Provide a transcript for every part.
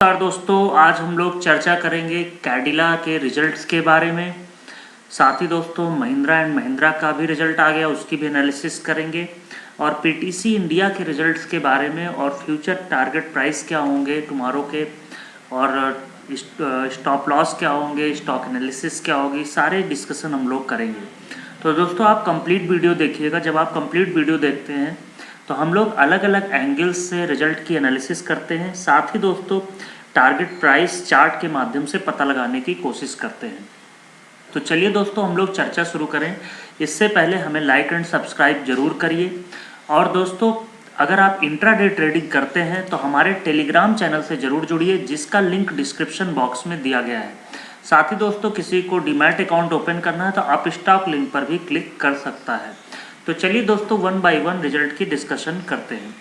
नमस्कार दोस्तों, आज हम लोग चर्चा करेंगे कैडिला के रिजल्ट्स के बारे में। साथ ही दोस्तों महिंद्रा एंड महिंद्रा का भी रिजल्ट आ गया, उसकी भी एनालिसिस करेंगे और पीटीसी इंडिया के रिजल्ट्स के बारे में और फ्यूचर टारगेट प्राइस क्या होंगे टुमारो के और स्टॉप लॉस क्या होंगे, स्टॉक एनालिसिस क्या होगी, सारे डिस्कशन हम लोग करेंगे। तो दोस्तों आप कंप्लीट वीडियो देखिएगा। जब आप कंप्लीट वीडियो देखते हैं तो हम लोग अलग अलग एंगल्स से रिजल्ट की एनालिसिस करते हैं, साथ ही दोस्तों टारगेट प्राइस चार्ट के माध्यम से पता लगाने की कोशिश करते हैं। तो चलिए दोस्तों हम लोग चर्चा शुरू करें। इससे पहले हमें लाइक एंड सब्सक्राइब जरूर करिए। और दोस्तों अगर आप इंट्राडे ट्रेडिंग करते हैं तो हमारे टेलीग्राम चैनल से ज़रूर जुड़िए, जिसका लिंक डिस्क्रिप्शन बॉक्स में दिया गया है। साथ ही दोस्तों किसी को डीमैट अकाउंट ओपन करना है तो आप स्टॉक लिंक पर भी क्लिक कर सकता है। तो चलिए दोस्तों वन बाय वन रिजल्ट की डिस्कशन करते हैं।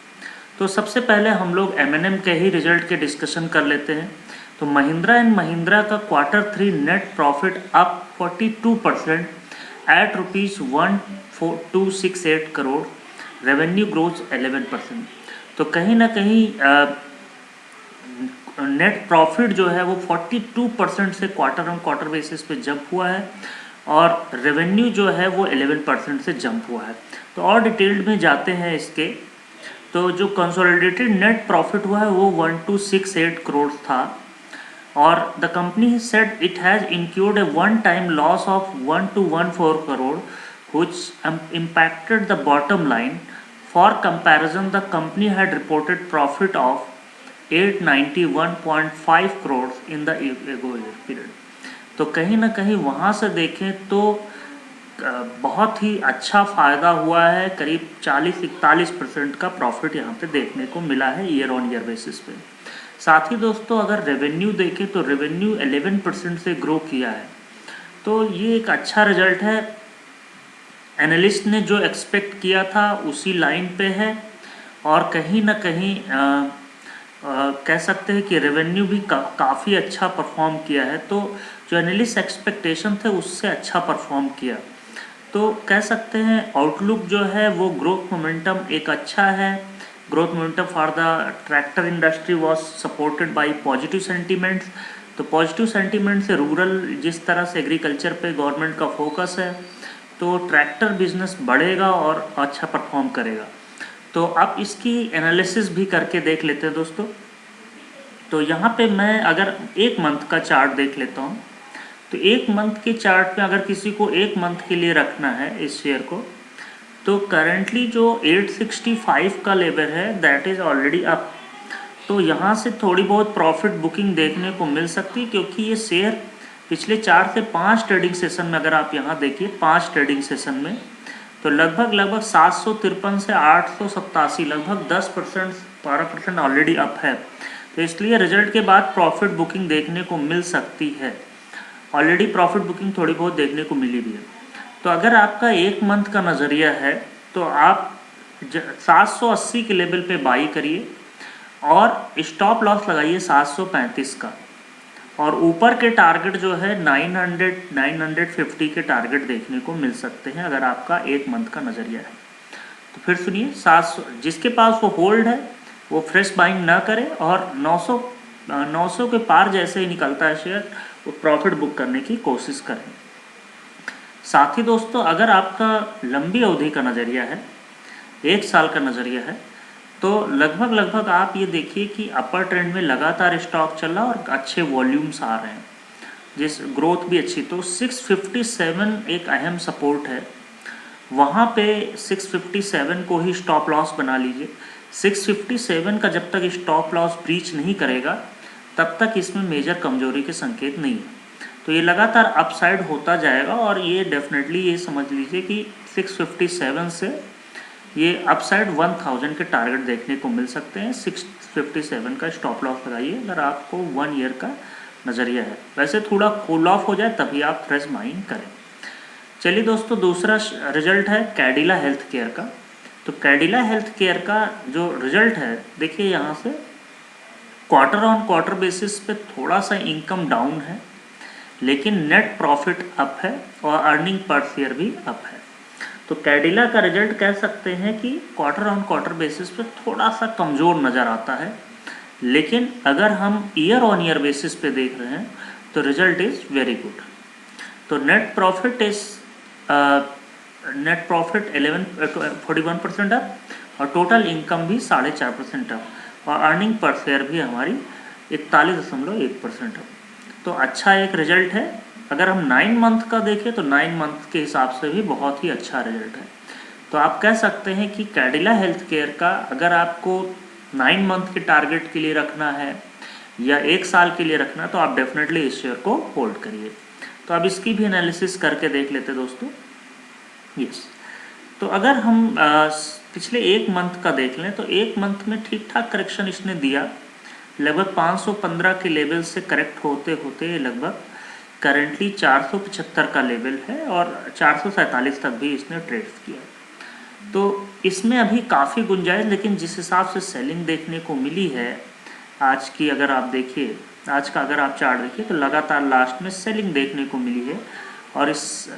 तो सबसे पहले हम लोग M&M के ही रिजल्ट के डिस्कशन कर लेते हैं। तो महिंद्रा एंड महिंद्रा का Q3 net profit up 42% at ₹1268 crore, revenue growth 11%। तो कहीं ना कहीं नेट प्रॉफिट जो है वो 42% से क्वार्टर ऑन क्वार्टर बेसिस पे जंप हुआ है और रेवेन्यू जो है वो 11% से जंप हुआ है। तो और डिटेल्ड में जाते हैं इसके। तो जो कंसोलिडेटेड नेट प्रॉफिट हुआ है वो 1268 करोड़ था और the company said it has incurred a one time loss of 1214 crore which impacted the bottom line. For comparison, the company had reported profit of 891.5 crore in the एगो ईयर पीरियड। तो कहीं ना कहीं वहाँ से देखें तो बहुत ही अच्छा फ़ायदा हुआ है। करीब 40-41% का प्रॉफिट यहाँ पे देखने को मिला है ईयर ऑन ईयर बेसिस पे। साथ ही दोस्तों अगर रेवेन्यू देखें तो रेवेन्यू 11% से ग्रो किया है। तो ये एक अच्छा रिजल्ट है। एनालिस्ट ने जो एक्सपेक्ट किया था उसी लाइन पे है और कहीं ना कहीं कह सकते हैं कि रेवेन्यू भी काफ़ी अच्छा परफॉर्म किया है। तो जो एनालिस्ट एक्सपेक्टेशन थे उससे अच्छा परफॉर्म किया। तो कह सकते हैं आउटलुक जो है वो ग्रोथ मोमेंटम एक अच्छा है। Growth momentum for the tractor industry was supported by positive sentiments. तो पॉजिटिव सेंटीमेंट से रूरल, जिस तरह से एग्रीकल्चर पे गवर्नमेंट का फोकस है, तो ट्रैक्टर बिजनेस बढ़ेगा और अच्छा परफॉर्म करेगा। तो अब इसकी एनालिसिस भी करके देख लेते हैं दोस्तों। तो यहाँ पे मैं अगर एक मंथ का चार्ट देख लेता हूँ तो एक मंथ के चार्ट में अगर किसी को एक मंथ के लिए रखना है इस शेयर को, तो करंटली जो 865 का लेवल है दैट इज़ ऑलरेडी अप। तो यहाँ से थोड़ी बहुत प्रॉफिट बुकिंग देखने को मिल सकती है, क्योंकि ये शेयर पिछले 4 से 5 ट्रेडिंग सेशन में अगर आप यहाँ देखिए 5 ट्रेडिंग सेशन में तो लगभग 753 से 887, लगभग 10% 12% ऑलरेडी अप है। तो इसलिए रिजल्ट के बाद प्रॉफिट बुकिंग देखने को मिल सकती है। ऑलरेडी प्रॉफिट बुकिंग थोड़ी बहुत देखने को मिली भी है। तो अगर आपका एक मंथ का नज़रिया है तो आप 780 के लेवल पे बाई करिए और स्टॉप लॉस लगाइए 735 का, और ऊपर के टारगेट जो है 950 के टारगेट देखने को मिल सकते हैं अगर आपका एक मंथ का नज़रिया है। तो फिर सुनिए, 700 जिसके पास वो होल्ड है वो फ्रेश बाइंग ना करे और 900 के पार जैसे ही निकलता है शेयर वो प्रॉफिट बुक करने की कोशिश करें। साथ ही दोस्तों अगर आपका लंबी अवधि का नज़रिया है, 1 साल का नज़रिया है, तो लगभग आप ये देखिए कि अपर ट्रेंड में लगातार स्टॉक चल रहा और अच्छे वॉल्यूम्स आ रहे हैं, जिस ग्रोथ भी अच्छी। तो 657 एक अहम सपोर्ट है, वहाँ पे 657 को ही स्टॉप लॉस बना लीजिए। 657 का जब तक स्टॉप लॉस ब्रीच नहीं करेगा तब तक इसमें मेजर कमजोरी के संकेत नहीं है। तो ये लगातार अपसाइड होता जाएगा और ये डेफिनेटली ये समझ लीजिए कि 657 से ये अपसाइड 1000 के टारगेट देखने को मिल सकते हैं। 657 का स्टॉप लॉस लगाइए अगर आपको 1 ईयर का नज़रिया है। वैसे थोड़ा कूल ऑफ हो जाए तभी आप फ्रेश बाइंग करें। चलिए दोस्तों दूसरा रिजल्ट है कैडिला हेल्थ केयर का। तो कैडिला हेल्थ केयर का जो रिजल्ट है देखिए, यहाँ से क्वार्टर ऑन क्वार्टर बेसिस पे थोड़ा सा इनकम डाउन है, लेकिन नेट प्रॉफिट अप है और अर्निंग पर शेयर भी अप है। तो कैडिला का रिजल्ट कह सकते हैं कि क्वार्टर ऑन क्वार्टर बेसिस पे थोड़ा सा कमज़ोर नज़र आता है, लेकिन अगर हम ईयर ऑन ईयर बेसिस पे देख रहे हैं तो रिजल्ट इज़ वेरी गुड। तो नेट प्रॉफिट 41% अप और टोटल इनकम भी 4.5% अप और अर्निंग पर शेयर भी हमारी 41.1% अप। तो अच्छा एक रिजल्ट है। अगर हम 9 मंथ का देखें तो 9 मंथ के हिसाब से भी बहुत ही अच्छा रिजल्ट है। तो आप कह सकते हैं कि कैडिला हेल्थ केयर का अगर आपको 9 मंथ के टारगेट के लिए रखना है या 1 साल के लिए रखना है तो आप डेफिनेटली इस शेयर को होल्ड करिए। तो अब इसकी भी एनालिसिस करके देख लेते दोस्तों। यस, तो अगर हम पिछले 1 मंथ का देख लें तो 1 मंथ में ठीक ठाक करेक्शन इसने दिया, लगभग 515 के लेवल से करेक्ट होते होते लगभग करेंटली 475 का लेवल है और 447 तक भी इसने ट्रेड किया। तो इसमें अभी काफ़ी गुंजाइश, लेकिन जिस हिसाब से सेलिंग देखने को मिली है आज की, अगर आप देखिए आज का अगर आप चार्ट देखिए तो लगातार लास्ट में सेलिंग देखने को मिली है और इस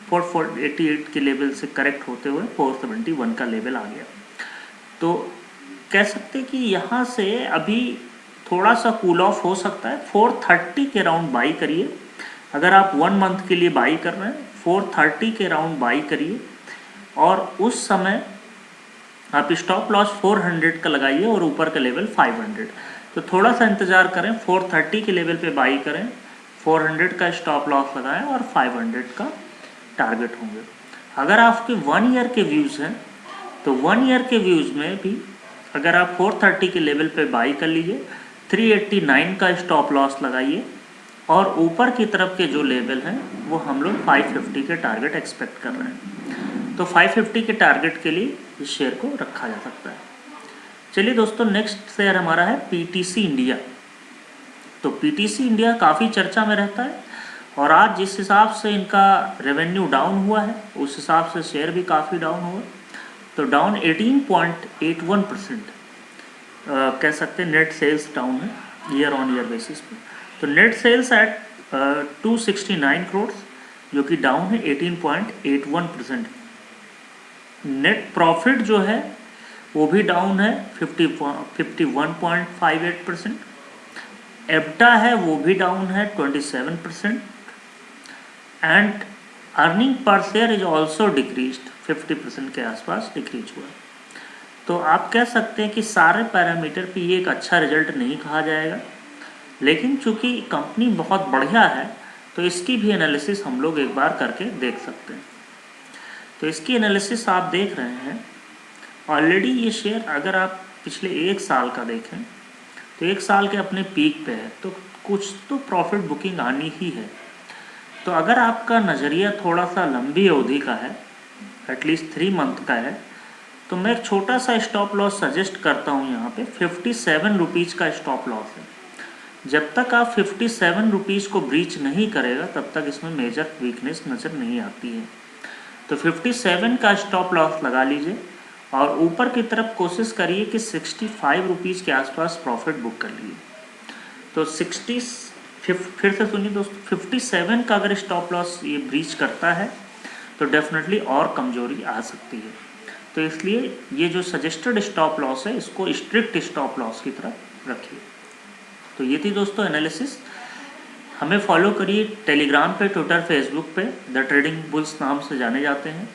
488 के लेवल से करेक्ट होते हुए 471 का लेवल आ गया। तो कह सकते कि यहाँ से अभी थोड़ा सा कूल ऑफ हो सकता है। 430 के राउंड बाई करिए। अगर आप 1 मंथ के लिए बाई कर रहे हैं 430 के राउंड बाई करिए और उस समय आप स्टॉप लॉस 400 का लगाइए और ऊपर का लेवल 500। तो थोड़ा सा इंतज़ार करें, 430 के लेवल पे बाई करें, 400 का स्टॉप लॉस लगाएं और 500 का टारगेट होंगे। अगर आपके 1 ईयर के व्यूज़ हैं तो 1 ईयर के व्यूज़ में भी अगर आप 430 के लेवल पे बाई कर लीजिए, 389 का स्टॉप लॉस लगाइए और ऊपर की तरफ के जो लेवल हैं वो हम लोग 550 के टारगेट एक्सपेक्ट कर रहे हैं। तो 550 के टारगेट के लिए इस शेयर को रखा जा सकता है। चलिए दोस्तों, नेक्स्ट शेयर हमारा है पीटीसी इंडिया। तो पीटीसी इंडिया काफ़ी चर्चा में रहता है और आज जिस हिसाब से इनका रेवेन्यू डाउन हुआ है उस हिसाब से शेयर भी काफ़ी डाउन हुआ। तो डाउन 18.81% कह सकते हैं नेट सेल्स डाउन है ईयर ऑन ईयर बेसिस पे। तो नेट सेल्स एट 269 करोड़ जो कि डाउन है 18.81%। नेट प्रॉफिट जो है वो भी डाउन है 51.58%। एब्टा है वो भी डाउन है 27% and earning per share is also decreased 50% के आसपास डिक्रीज हुआ। तो आप कह सकते हैं कि सारे पैरामीटर पे ये एक अच्छा रिजल्ट नहीं कहा जाएगा, लेकिन चूंकि कंपनी बहुत बढ़िया है तो इसकी भी एनालिसिस हम लोग एक बार करके देख सकते हैं। तो इसकी एनालिसिस आप देख रहे हैं ऑलरेडी ये शेयर अगर आप पिछले 1 साल का देखें तो 1 साल के अपने पीक पे है, तो कुछ तो प्रॉफिट बुकिंग आनी ही है। तो अगर आपका नज़रिया थोड़ा सा लंबी अवधि का है, एटलीस्ट 3 मंथ का है, तो मैं एक छोटा सा स्टॉप लॉस सजेस्ट करता हूँ। यहाँ पे 57 रुपीज़ का स्टॉप लॉस है। जब तक आप 57 रुपीज़ को ब्रीच नहीं करेगा तब तक इसमें मेजर वीकनेस नज़र नहीं आती है। तो 57 का स्टॉप लॉस लगा लीजिए और ऊपर की तरफ कोशिश करिए कि 65 रुपीज़ के आसपास प्रॉफिट बुक कर लीजिए। तो 60 फिर से सुनिए दोस्तों, 57 का अगर स्टॉप लॉस ये ब्रीच करता है तो डेफिनेटली और कमजोरी आ सकती है। तो इसलिए ये जो सजेस्टेड स्टॉप लॉस है इसको स्ट्रिक्ट स्टॉप लॉस की तरफ रखिए। तो ये थी दोस्तों एनालिसिस। हमें फॉलो करिए टेलीग्राम पे, ट्विटर, फेसबुक पे, द ट्रेडिंग बुल्स नाम से जाने जाते हैं।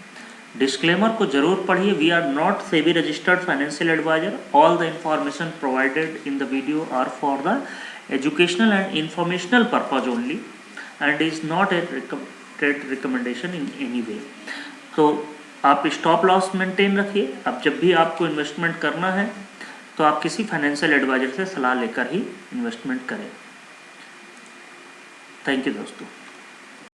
डिस्क्लेमर को जरूर पढ़िए। We are not SEBI registered financial adviser. All the information provided in the video are for the educational and informational purpose only and is not a trade recommendation in any way. तो आप stop loss maintain रखिए। अब जब भी आपको investment करना है तो आप किसी फाइनेंशियल एडवाइजर से सलाह लेकर ही इन्वेस्टमेंट करें। थैंक यू दोस्तों।